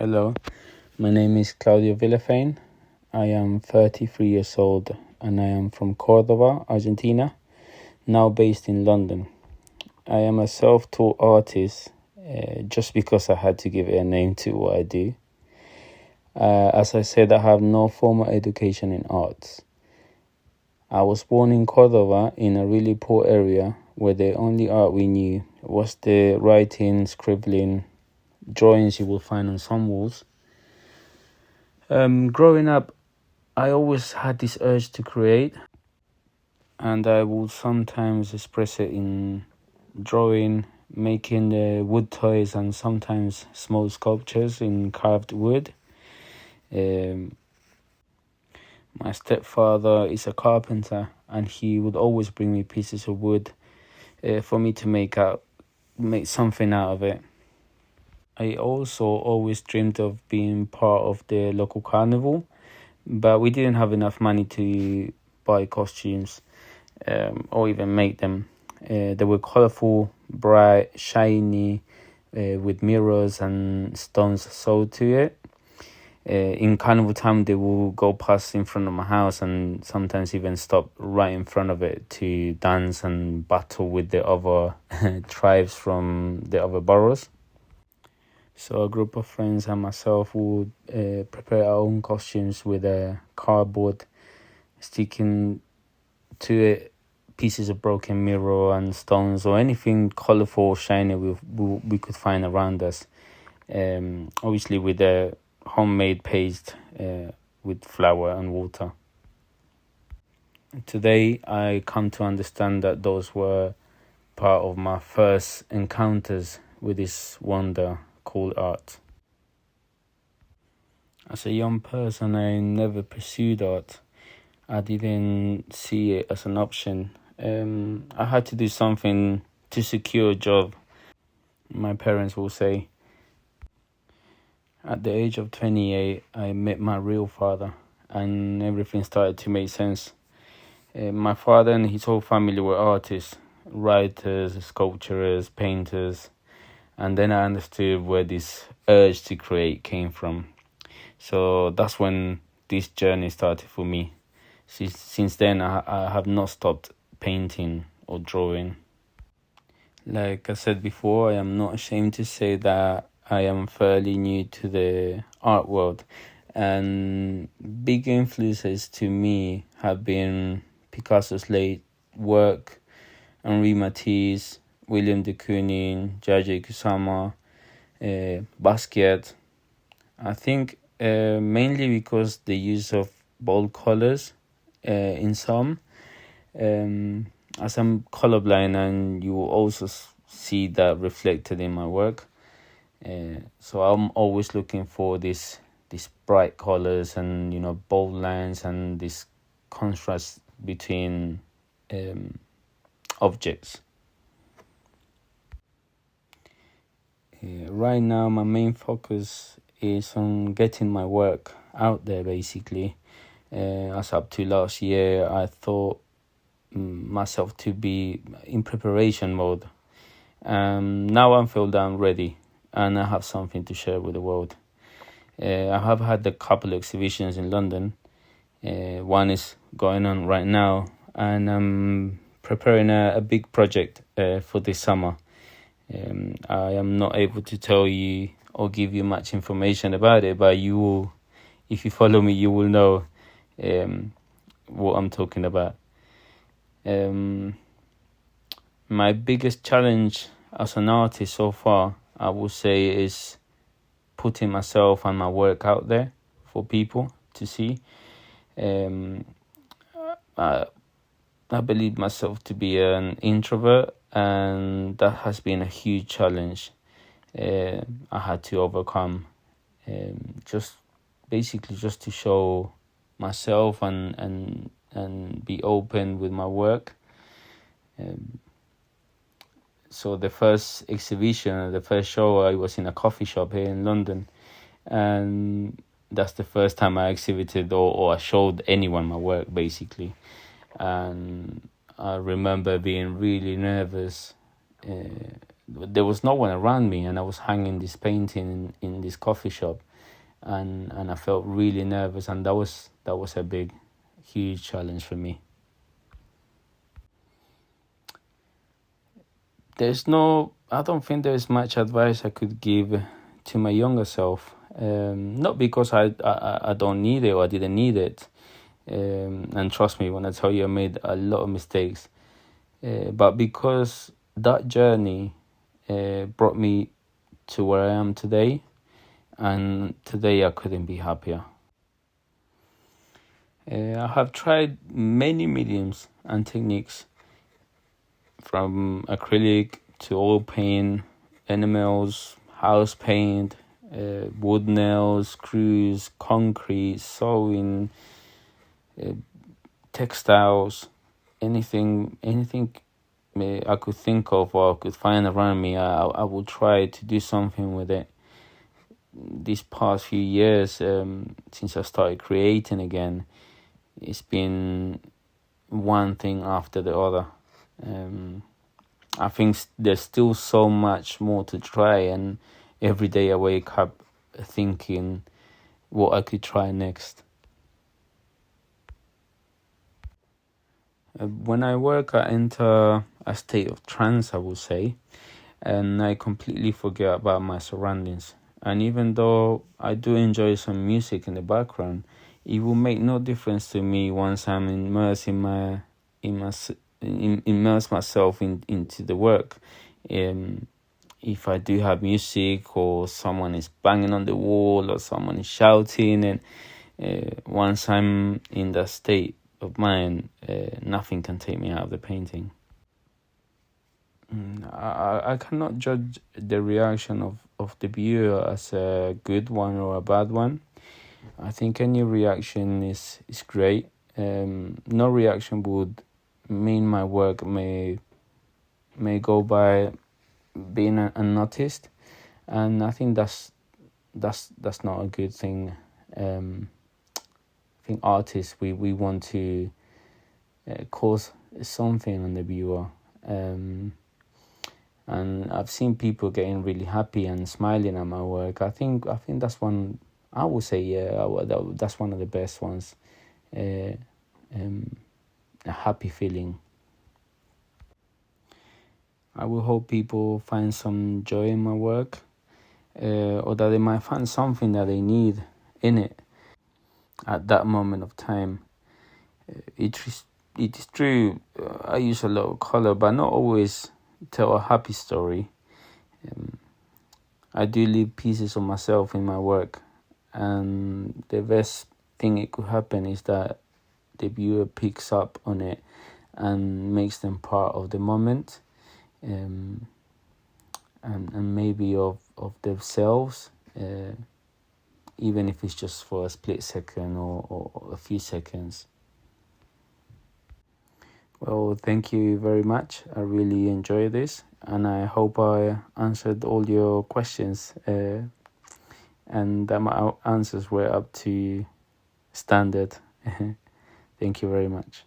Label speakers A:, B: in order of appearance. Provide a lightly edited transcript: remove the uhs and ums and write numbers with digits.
A: Hello, my name is Claudio. I am 33 years old and I am from Córdoba, Argentina, now based in London. I am a self-taught artist just because I had to give it a name to what I do. As I said, I have no formal education in arts. I was born in Córdoba in a really poor area where the only art we knew was the writing, scribbling, drawings you will find on some walls. Growing up, I always had this urge to create, and I would sometimes express it in drawing, making wood toys, and sometimes small sculptures in carved wood. My stepfather is a carpenter, and he would always bring me pieces of wood for me to make something out of it. I also always dreamed of being part of the local carnival, but we didn't have enough money to buy costumes or even make them. They were colorful, bright, shiny, with mirrors and stones sewed to it. In carnival time, they will go past in front of my house and sometimes even stop right in front of it to dance and battle with the other tribes from the other boroughs. So a group of friends and myself would prepare our own costumes with a cardboard, sticking to it pieces of broken mirror and stones or anything colourful or shiny we could find around us. Obviously with a homemade paste with flour and water. Today I come to understand that those were part of my first encounters with this wonder called art. As a young person, I never pursued art. I didn't see it as an option. I had to do something to secure a job, my parents will say. At the age of 28, I met my real father and everything started to make sense. My father and his whole family were artists, writers, sculptors, painters. And then I understood where this urge to create came from. So that's when this journey started for me. Since then, I have not stopped painting or drawing. Like I said before, I am not ashamed to say that I am fairly new to the art world. And big influences to me have been Picasso's late work, Henri Matisse, William de Kooning, Jaja Kusama, Basquiat. I think mainly because the use of bold colors in some. As I'm colorblind, and you will also see that reflected in my work. So I'm always looking for these bright colors and bold lines and this contrast between objects. Right now, my main focus is on getting my work out there, basically. As up to last year, I thought myself to be in preparation mode. Now I feel that I'm ready and I have something to share with the world. I have had a couple of exhibitions in London. One is going on right now, and I'm preparing a big project for this summer. I am not able to tell you or give you much information about it, but you will, if you follow me, you will know what I'm talking about. My biggest challenge as an artist so far, I would say, is putting myself and my work out there for people to see. I believe myself to be an introvert, and that has been a huge challenge I had to overcome. Just to show myself and be open with my work. So the first exhibition, the first show, I was in a coffee shop here in London, and that's the first time I exhibited or I showed anyone my work, basically. And I remember being really nervous there was no one around me, and I was hanging this painting in this coffee shop, and I felt really nervous, and that was a big, huge challenge for me. I don't think there's much advice I could give to my younger self. Not because I don't need it or I didn't need it. And trust me when I tell you I made a lot of mistakes. But because that journey brought me to where I am today, and today I couldn't be happier. I have tried many mediums and techniques, from acrylic to oil paint, enamels, house paint, wood nails, screws, concrete, sewing, textiles, anything I could think of or I could find around me. I would try to do something with it. These past few years, since I started creating again, it's been one thing after the other. I think there's still so much more to try, and every day I wake up thinking what I could try next. When I work, I enter a state of trance, I would say, and I completely forget about my surroundings. And even though I do enjoy some music in the background, it will make no difference to me once I'm immerse myself into the work. If I do have music, or someone is banging on the wall, or someone is shouting, and once I'm in that state of mind, nothing can take me out of the painting. I cannot judge the reaction of the viewer as a good one or a bad one. I think any reaction is great. No reaction would mean my work may go by being unnoticed, and I think that's not a good thing. I think artists, we want to cause something on the viewer, and I've seen people getting really happy and smiling at my work. I think that's one. I would say that's one of the best ones. A happy feeling. I will hope people find some joy in my work, or that they might find something that they need in it at that moment of time. It is true, I use a lot of color, but not always tell a happy story. I do leave pieces of myself in my work, and the best thing it could happen is that the viewer picks up on it and makes them part of the moment, and maybe of themselves, even if it's just for a split second or a few seconds. Well, thank you very much. I really enjoyed this, and I hope I answered all your questions, and that my answers were up to standard. Thank you very much.